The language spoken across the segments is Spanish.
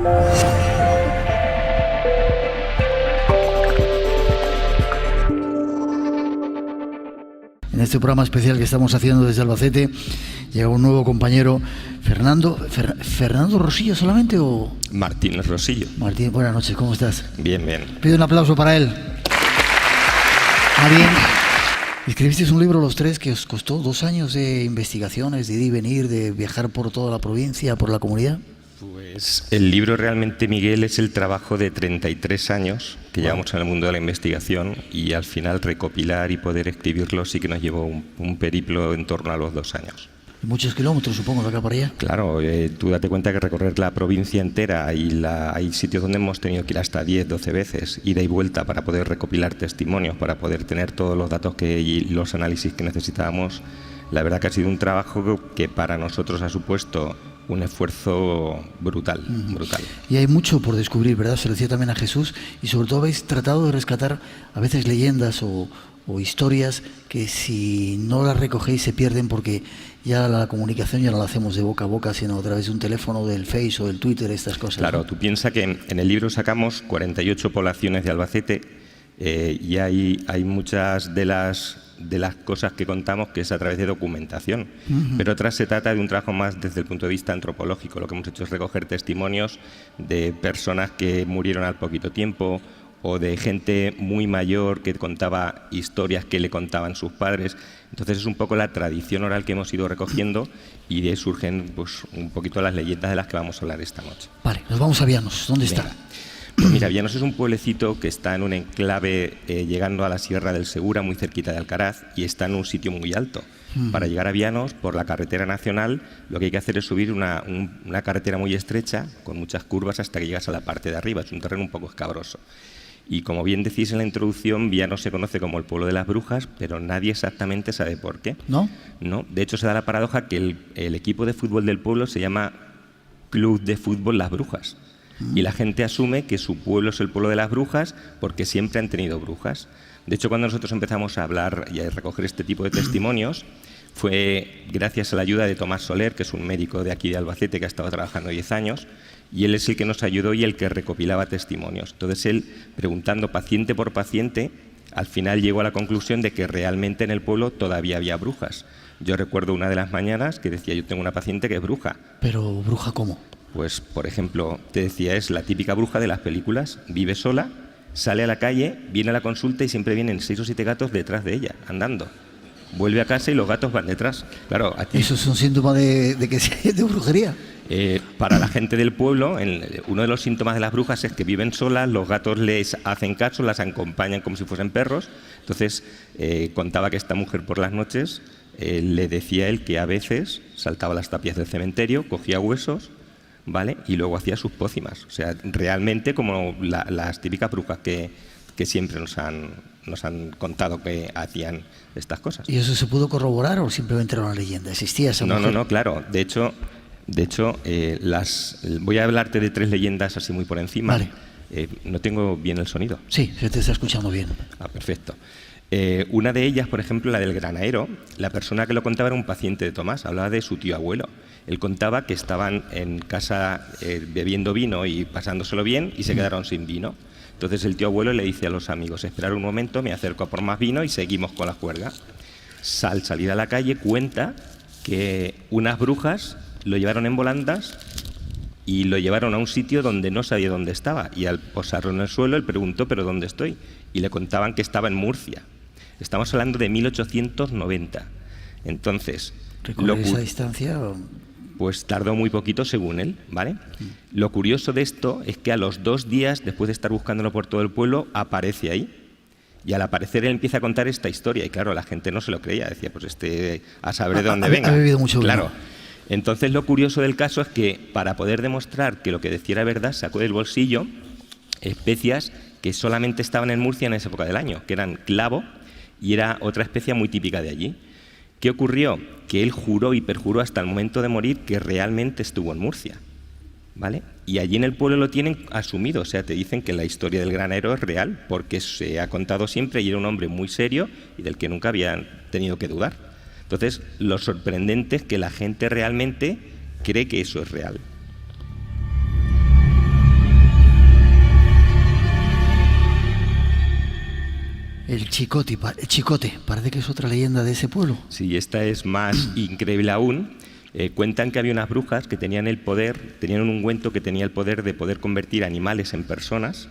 En este programa especial que estamos haciendo desde Albacete llega un nuevo compañero, Fernando. ¿Fernando Rosillo solamente o...? Martín Rosillo. Martín, buenas noches, ¿cómo estás? Bien, bien. Pido un aplauso para él. Martín, escribisteis un libro los tres que os costó 2 años de investigaciones, de ir y venir, de viajar por toda la provincia, por la comunidad. Pues el libro realmente, Miguel, es el trabajo de 33 años que llevamos en el mundo de la investigación, y al final recopilar y poder escribirlo sí que nos llevó un periplo en torno a los 2 años. Muchos kilómetros, supongo, de acá para allá. Claro, tú date cuenta que recorrer la provincia entera, y hay sitios donde hemos tenido que ir hasta 10, 12 veces, ida y vuelta, para poder recopilar testimonios, para poder tener todos los datos y los análisis que necesitábamos. La verdad que ha sido un trabajo que para nosotros ha supuesto un esfuerzo brutal, brutal. Y hay mucho por descubrir, ¿verdad? Se lo decía también a Jesús, y sobre todo habéis tratado de rescatar a veces leyendas o historias que si no las recogéis se pierden, porque ya la comunicación ya no la hacemos de boca a boca, sino a través de un teléfono, del Face o del Twitter, estas cosas. Claro, ¿no? Tú piensas que en el libro sacamos 48 poblaciones de Albacete, y hay muchas de las cosas que contamos que es a través de documentación, pero otras se trata de un trabajo más desde el punto de vista antropológico. Lo que hemos hecho es recoger testimonios de personas que murieron al poquito tiempo, o de gente muy mayor que contaba historias que le contaban sus padres. Entonces es un poco la tradición oral que hemos ido recogiendo, y de ahí surgen pues un poquito las leyendas de las que vamos a hablar esta noche. Vale, nos vamos a Vianos. ¿Dónde está? Pues mira, Vianos es un pueblecito que está en un enclave llegando a la Sierra del Segura, muy cerquita de Alcaraz, y está en un sitio muy alto. Para llegar a Vianos, por la carretera nacional, lo que hay que hacer es subir una carretera muy estrecha, con muchas curvas, hasta que llegas a la parte de arriba. Es un terreno un poco escabroso. Y como bien decís en la introducción, Vianos se conoce como el pueblo de las brujas, pero nadie exactamente sabe por qué. ¿No? No, de hecho se da la paradoja que el equipo de fútbol del pueblo se llama Club de Fútbol Las Brujas. Y la gente asume que su pueblo es el pueblo de las brujas porque siempre han tenido brujas. De hecho, cuando nosotros empezamos a hablar y a recoger este tipo de testimonios, fue gracias a la ayuda de Tomás Soler, que es un médico de aquí de Albacete que ha estado trabajando 10 años, y él es el que nos ayudó y el que recopilaba testimonios. Entonces él, preguntando paciente por paciente, al final llegó a la conclusión de que realmente en el pueblo todavía había brujas. Yo recuerdo una de las mañanas que decía: yo tengo una paciente que es bruja. ¿Pero bruja cómo? Pues, por ejemplo, te decía, es la típica bruja de las películas, vive sola, sale a la calle, viene a la consulta y siempre vienen 6 o 7 gatos detrás de ella, andando. Vuelve a casa y los gatos van detrás. Claro, a ti... ¿Eso es un síntoma de que es de brujería? Para la gente del pueblo, uno de los síntomas de las brujas es que viven solas, los gatos les hacen caso, las acompañan como si fuesen perros. Entonces, contaba que esta mujer por las noches le decía a él que a veces saltaba las tapias del cementerio, cogía huesos, ¿vale? Y luego hacía sus pócimas. O sea, realmente como las típicas brujas que siempre nos han contado que hacían estas cosas. ¿Y eso se pudo corroborar o simplemente era una leyenda? ¿Existía esa mujer? No, claro. De hecho, voy a hablarte de 3 leyendas así muy por encima. Vale. No tengo bien el sonido. Sí, se te está escuchando bien. Ah, perfecto. Una de ellas, por ejemplo, la del granadero, la persona que lo contaba era un paciente de Tomás, hablaba de su tío abuelo. Él contaba que estaban en casa bebiendo vino y pasándoselo bien, y se quedaron sin vino. Entonces el tío abuelo le dice a los amigos: esperar un momento, me acerco a por más vino y seguimos con la juerga. Al salir a la calle cuenta que unas brujas lo llevaron en volandas y lo llevaron a un sitio donde no sabía dónde estaba, y al posarlo en el suelo él preguntó: ¿pero dónde estoy? Y le contaban que estaba en Murcia. Estamos hablando de 1890. Entonces, ¿recorrer esa distancia? Pues tardó muy poquito según él, ¿vale? Lo curioso de esto es que a los 2 días, después de estar buscándolo por todo el pueblo, aparece ahí. Y al aparecer él empieza a contar esta historia, y claro, la gente no se lo creía, decía: pues a saber de dónde venga. Ha bebido mucho vino. Claro. Entonces lo curioso del caso es que, para poder demostrar que lo que decía era verdad, sacó del bolsillo especias que solamente estaban en Murcia en esa época del año, que eran clavo, y era otra especia muy típica de allí. ¿Qué ocurrió? Que él juró y perjuró hasta el momento de morir que realmente estuvo en Murcia, ¿vale? Y allí en el pueblo lo tienen asumido, o sea, te dicen que la historia del granero es real, porque se ha contado siempre, y era un hombre muy serio y del que nunca habían tenido que dudar. Entonces, lo sorprendente es que la gente realmente cree que eso es real. El Chicote, parece que es otra leyenda de ese pueblo. Sí, esta es más increíble aún. Cuentan que había unas brujas que tenían el poder, tenían un ungüento que tenía el poder de poder convertir animales en personas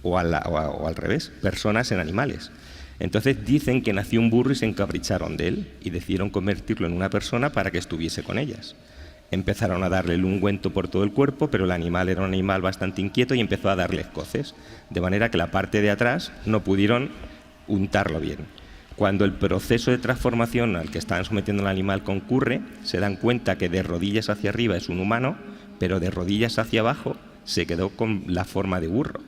o al revés, personas en animales. Entonces dicen que nació un burro y se encapricharon de él y decidieron convertirlo en una persona para que estuviese con ellas. Empezaron a darle el ungüento por todo el cuerpo, pero el animal era un animal bastante inquieto y empezó a darle coces, de manera que la parte de atrás no pudieron untarlo bien. Cuando el proceso de transformación al que estaban sometiendo al animal concurre, se dan cuenta que de rodillas hacia arriba es un humano, pero de rodillas hacia abajo se quedó con la forma de burro.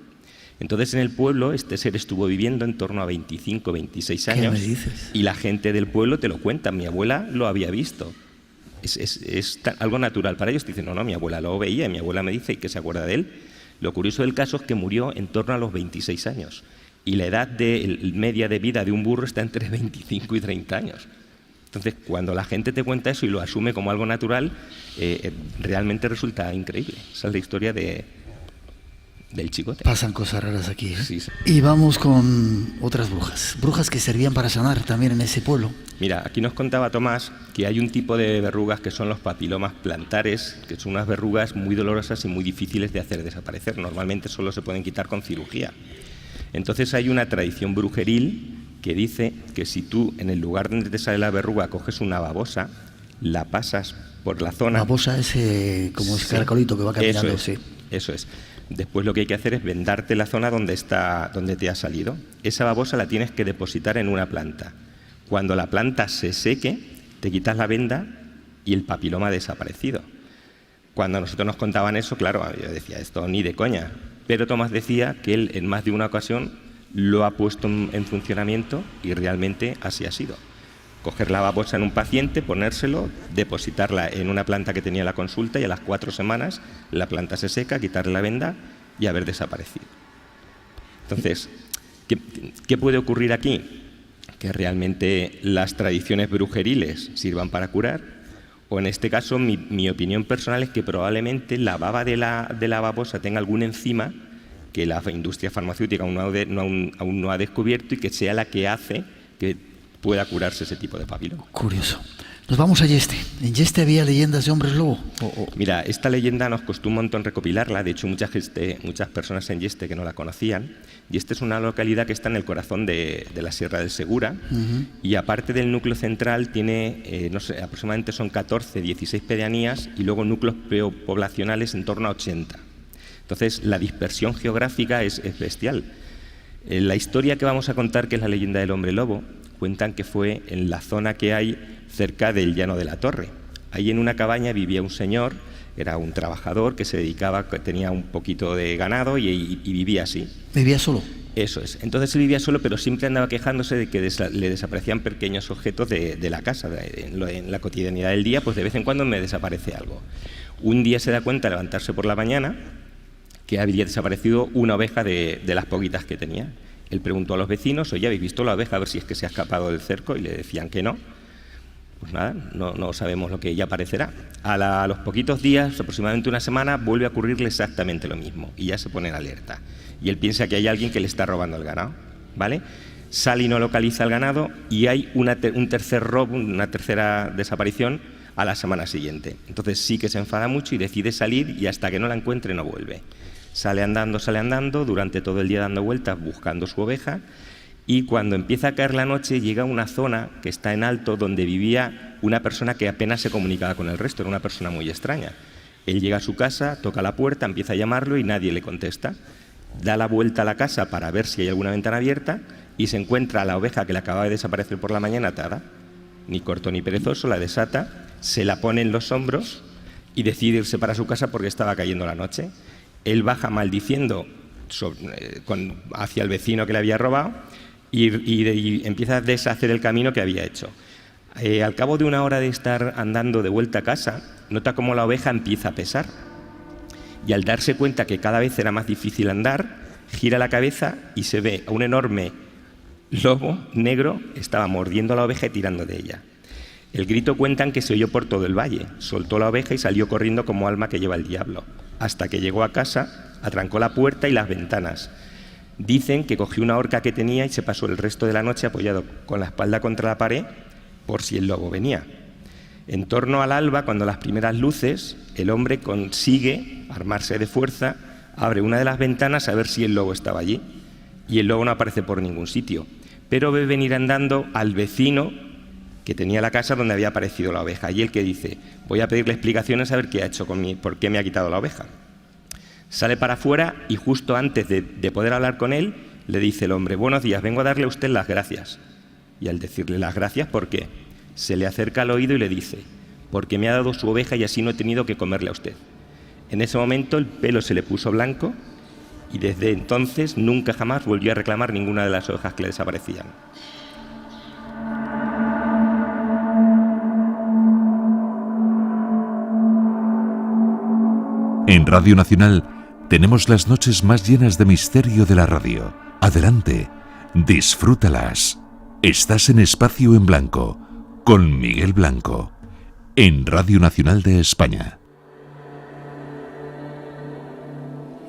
Entonces en el pueblo este ser estuvo viviendo en torno a 25, 26 años. ¿Qué me dices? Y la gente del pueblo te lo cuenta, mi abuela lo había visto. Es algo natural para ellos. Te dicen, no, mi abuela lo veía, y mi abuela me dice que se acuerda de él. Lo curioso del caso es que murió en torno a los 26 años. Y la edad media de vida de un burro está entre 25 y 30 años. Entonces, cuando la gente te cuenta eso y lo asume como algo natural, realmente resulta increíble. Esa es la historia del Chicote. Pasan cosas raras aquí, ¿eh? Sí, sí. Y vamos con otras brujas que servían para sanar también en ese pueblo. Mira, aquí nos contaba Tomás que hay un tipo de verrugas que son los papilomas plantares, que son unas verrugas muy dolorosas y muy difíciles de hacer desaparecer. Normalmente solo se pueden quitar con cirugía. Entonces hay una tradición brujeril que dice que si tú en el lugar donde te sale la verruga coges una babosa, la pasas por la zona... Babosa es como ese caracolito que va caminando. Eso es. Después lo que hay que hacer es vendarte la zona donde te ha salido. Esa babosa la tienes que depositar en una planta. Cuando la planta se seque, te quitas la venda y el papiloma ha desaparecido. Cuando a nosotros nos contaban eso, claro, yo decía, esto ni de coña. Pero Tomás decía que él en más de una ocasión lo ha puesto en funcionamiento y realmente así ha sido. Coger la babosa en un paciente, ponérselo, depositarla en una planta que tenía la consulta y a las 4 semanas la planta se seca, quitarle la venda y haber desaparecido. Entonces, ¿qué puede ocurrir aquí? Que realmente las tradiciones brujeriles sirvan para curar, o en este caso mi opinión personal es que probablemente la baba de la babosa tenga algún enzima que la industria farmacéutica aún no ha descubierto y que sea la que hace que pueda curarse ese tipo de papiloma. Curioso. Nos vamos a Yeste. ¿En Yeste había leyendas de hombres lobo? Mira, esta leyenda nos costó un montón recopilarla. De hecho, muchas personas en Yeste que no la conocían. Yeste es una localidad que está en el corazón de la Sierra del Segura. Y aparte del núcleo central tiene, no sé, aproximadamente son 14, 16 pedanías y luego núcleos poblacionales en torno a 80. Entonces, la dispersión geográfica es bestial. La historia que vamos a contar, que es la leyenda del hombre lobo, cuentan que fue en la zona que hay cerca del Llano de la Torre. Ahí en una cabaña vivía un señor, era un trabajador que se dedicaba, tenía un poquito de ganado y vivía así. ¿Vivía solo? Eso es. Entonces él vivía solo, pero siempre andaba quejándose de que le desaparecían pequeños objetos de la casa. En la cotidianidad del día, pues de vez en cuando me desaparece algo. Un día se da cuenta, al levantarse por la mañana, que había desaparecido una oveja de las poquitas que tenía. Él preguntó a los vecinos, oye, ¿habéis visto la oveja? A ver si es que se ha escapado del cerco, y le decían que no. Pues nada, no sabemos lo que ella aparecerá. A los poquitos días, aproximadamente una semana, vuelve a ocurrirle exactamente lo mismo y ya se pone en alerta. Y él piensa que hay alguien que le está robando el ganado, ¿vale? Sale y no localiza el ganado y hay un tercer robo, una tercera desaparición a la semana siguiente. Entonces sí que se enfada mucho y decide salir y hasta que no la encuentre no vuelve. Sale andando, durante todo el día dando vueltas buscando su oveja, y cuando empieza a caer la noche llega a una zona que está en alto donde vivía una persona que apenas se comunicaba con el resto, era una persona muy extraña. Él llega a su casa, toca la puerta, empieza a llamarlo y nadie le contesta. Da la vuelta a la casa para ver si hay alguna ventana abierta y se encuentra a la oveja que le acababa de desaparecer por la mañana atada. Ni corto ni perezoso, la desata, se la pone en los hombros y decide irse para su casa porque estaba cayendo la noche. Él baja maldiciendo hacia el vecino que le había robado y empieza a deshacer el camino que había hecho. Al cabo de una hora de estar andando de vuelta a casa, nota cómo la oveja empieza a pesar. Y al darse cuenta que cada vez era más difícil andar, gira la cabeza y se ve a un enorme lobo negro, estaba mordiendo a la oveja y tirando de ella. El grito cuentan que se oyó por todo el valle, soltó la oveja y salió corriendo como alma que lleva el diablo. Hasta que llegó a casa, atrancó la puerta y las ventanas. Dicen que cogió una horca que tenía y se pasó el resto de la noche apoyado con la espalda contra la pared por si el lobo venía. En torno al alba, cuando las primeras luces, el hombre consigue armarse de fuerza, abre una de las ventanas a ver si el lobo estaba allí. Y el lobo no aparece por ningún sitio. Pero ve venir andando al vecino que tenía la casa donde había aparecido la oveja. Y el que dice, voy a pedirle explicaciones a ver qué ha hecho conmigo, por qué me ha quitado la oveja. Sale para afuera y justo antes de poder hablar con él, le dice el hombre, buenos días, vengo a darle a usted las gracias. Y al decirle las gracias, ¿por qué? Se le acerca al oído y le dice, porque me ha dado su oveja y así no he tenido que comerle a usted. En ese momento el pelo se le puso blanco y desde entonces nunca jamás volvió a reclamar ninguna de las ovejas que le desaparecían. En Radio Nacional tenemos las noches más llenas de misterio de la radio. Adelante, disfrútalas. Estás en Espacio en Blanco, con Miguel Blanco, en Radio Nacional de España.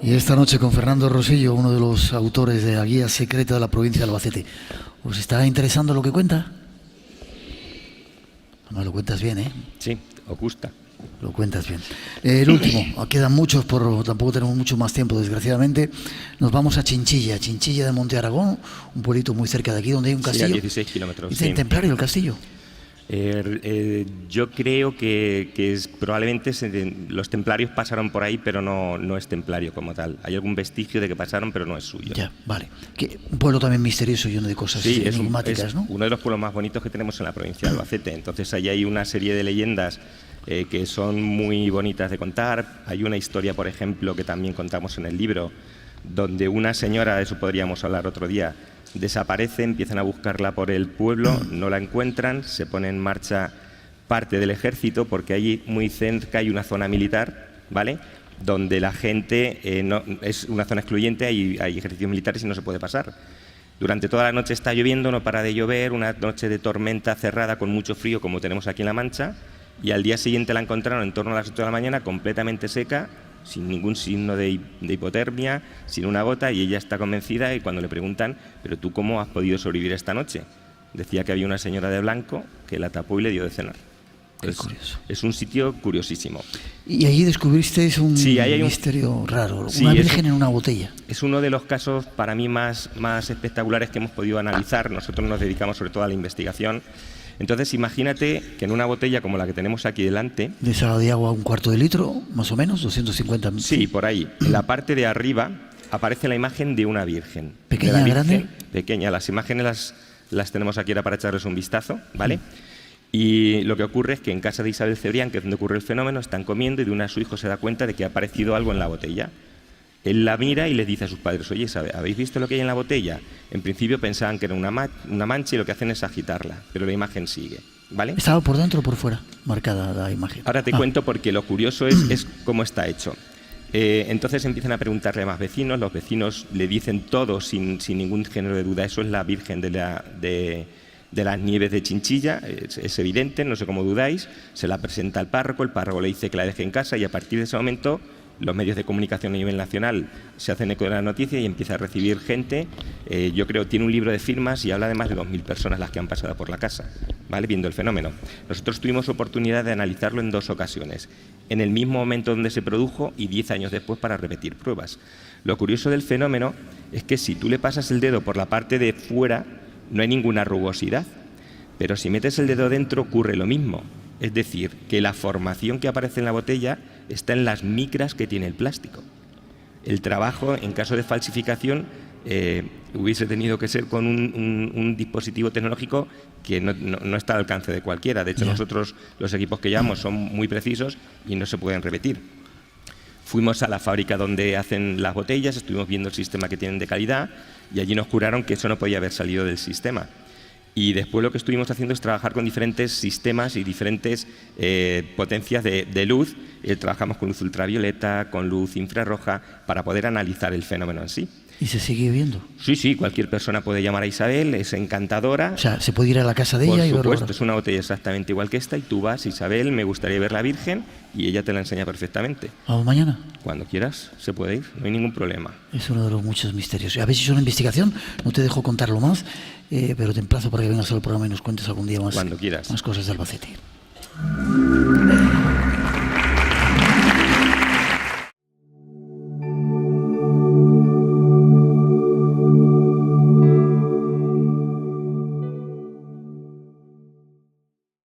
Y esta noche con Fernando Rosillo, uno de los autores de la Guía Secreta de la Provincia de Albacete. ¿Os está interesando lo que cuenta? No, lo cuentas bien, ¿eh? Sí, os gusta. Lo cuentas bien. El último, quedan muchos, tampoco tenemos mucho más tiempo, desgraciadamente. Nos vamos a Chinchilla de Monte Aragón, un pueblito muy cerca de aquí, donde hay un castillo. Sí, a 16 kilómetros. ¿Es templario el castillo? Yo creo que probablemente los templarios pasaron por ahí, pero no es templario como tal. Hay algún vestigio de que pasaron, pero no es suyo. Ya, vale. Un pueblo también misterioso, lleno de cosas enigmáticas, ¿no? Uno de los pueblos más bonitos que tenemos en la provincia de Albacete. Entonces, ahí hay una serie de leyendas que son muy bonitas de contar. Hay una historia, por ejemplo, que también contamos en el libro, donde una señora, de eso podríamos hablar otro día, desaparece, empiezan a buscarla por el pueblo, no la encuentran, se pone en marcha parte del ejército, porque allí muy cerca hay una zona militar, ¿vale?, donde la gente, es una zona excluyente, hay ejercicios militares y no se puede pasar. Durante toda la noche está lloviendo, no para de llover, una noche de tormenta cerrada con mucho frío como tenemos aquí en La Mancha, y al día siguiente la encontraron en torno a las 8 de la mañana completamente seca, sin ningún signo de hipotermia, sin una gota, y ella está convencida, y cuando le preguntan, ¿pero tú cómo has podido sobrevivir esta noche?, decía que había una señora de blanco que la tapó y le dio de cenar. Es un sitio curiosísimo. Y ahí descubristeis un hay misterio raro, una virgen en una botella. Es uno de los casos para mí más espectaculares que hemos podido analizar. Nosotros nos dedicamos sobre todo a la investigación. Entonces, imagínate que en una botella como la que tenemos aquí delante... ¿De esa de agua, un cuarto de litro, más o menos, 250 ml? Sí, por ahí. En la parte de arriba aparece la imagen de una virgen. ¿Pequeña, grande? Pequeña. Las imágenes las tenemos aquí ahora para echarles un vistazo, ¿vale? Y lo que ocurre es que en casa de Isabel Cebrián, que es donde ocurre el fenómeno, están comiendo y de una su hijo se da cuenta de que ha aparecido algo en la botella. Él la mira y les dice a sus padres, oye, ¿habéis visto lo que hay en la botella? En principio pensaban que era una mancha y lo que hacen es agitarla, pero la imagen sigue, ¿vale? ¿Estaba por dentro o por fuera marcada la imagen? Ahora te cuento porque lo curioso es cómo está hecho. Entonces empiezan a preguntarle a más vecinos, los vecinos le dicen todo sin ningún género de duda, eso es la Virgen de las Nieves de Chinchilla, es evidente, no sé cómo dudáis, se la presenta al párroco, el párroco le dice que la deje en casa y a partir de ese momento los medios de comunicación a nivel nacional se hacen eco de la noticia y empieza a recibir gente. Yo creo que tiene un libro de firmas y habla de más de 2.000 personas las que han pasado por la casa, ¿vale?, viendo el fenómeno. Nosotros tuvimos oportunidad de analizarlo en 2 ocasiones, en el mismo momento donde se produjo y 10 años después para repetir pruebas. Lo curioso del fenómeno es que si tú le pasas el dedo por la parte de fuera no hay ninguna rugosidad, pero si metes el dedo dentro ocurre lo mismo. Es decir, que la formación que aparece en la botella está en las micras que tiene el plástico. El trabajo, en caso de falsificación, hubiese tenido que ser con un dispositivo tecnológico que no está al alcance de cualquiera. De hecho, nosotros, los equipos que llevamos son muy precisos y no se pueden repetir. Fuimos a la fábrica donde hacen las botellas, estuvimos viendo el sistema que tienen de calidad y allí nos juraron que eso no podía haber salido del sistema. Y después lo que estuvimos haciendo es trabajar con diferentes sistemas y diferentes potencias de luz. Trabajamos con luz ultravioleta, con luz infrarroja, para poder analizar el fenómeno en sí. ¿Y se sigue viendo? Sí, sí, cualquier persona puede llamar a Isabel, es encantadora. O sea, ¿se puede ir a la casa de ella y verlo? Por supuesto, es una botella exactamente igual que esta y tú vas, Isabel, me gustaría ver la Virgen y ella te la enseña perfectamente. ¿Vamos mañana? Cuando quieras, se puede ir, no hay ningún problema. Es uno de los muchos misterios. A ver si es una investigación, no te dejo contarlo más, pero te emplazo para que vengas al programa y nos cuentes algún día más, Cuando quieras. más cosas de Albacete.